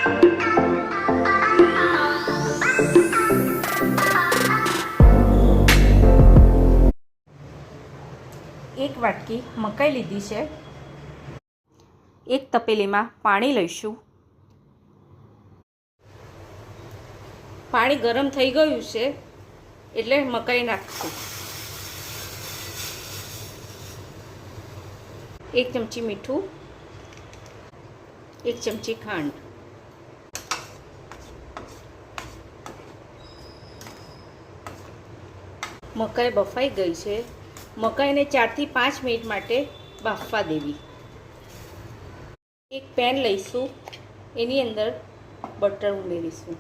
એક વાટકી મકાઈ લીધી છે. એક તપેલીમાં પાણી લઈશું. પાણી ગરમ થઈ ગયું છે એટલે મકાઈ નાખશું. 1 ચમચી મીઠું, 1 ચમચી ખાંડ. મકાઈ બફાઈ ગઈ છે. મકાઈને 4 થી 5 મિનિટ માટે બાફવા દેવી. એક પેન લઈશું, એની અંદર બટર ઉમેરીશું.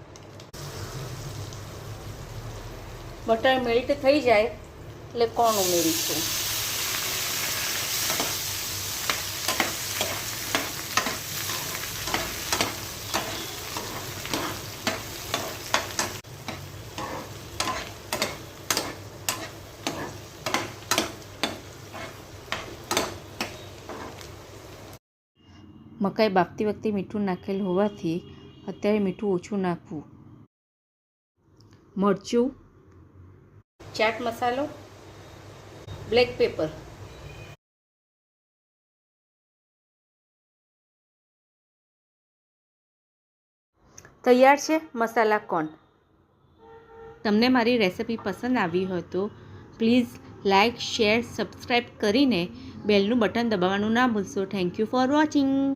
બટર મેલ્ટ થઈ જાય એટલે કોર્ન ઉમેરીશું. મકાઈ બાફતી વખતે મીઠું નાખેલ હોવાથી અત્યારે મીઠું ઓછું નાખવું. મરચું, ચાટ મસાલો, બ્લેક પેપર. તૈયાર છે મસાલા કોર્ન. તમને મારી રેસિપી પસંદ આવી હોય તો પ્લીઝ લાઇક, શેર, સબસ્ક્રાઈબ કરીને બેલનું બટન દબાવવાનું ના ભૂલશો. Thank you for watching.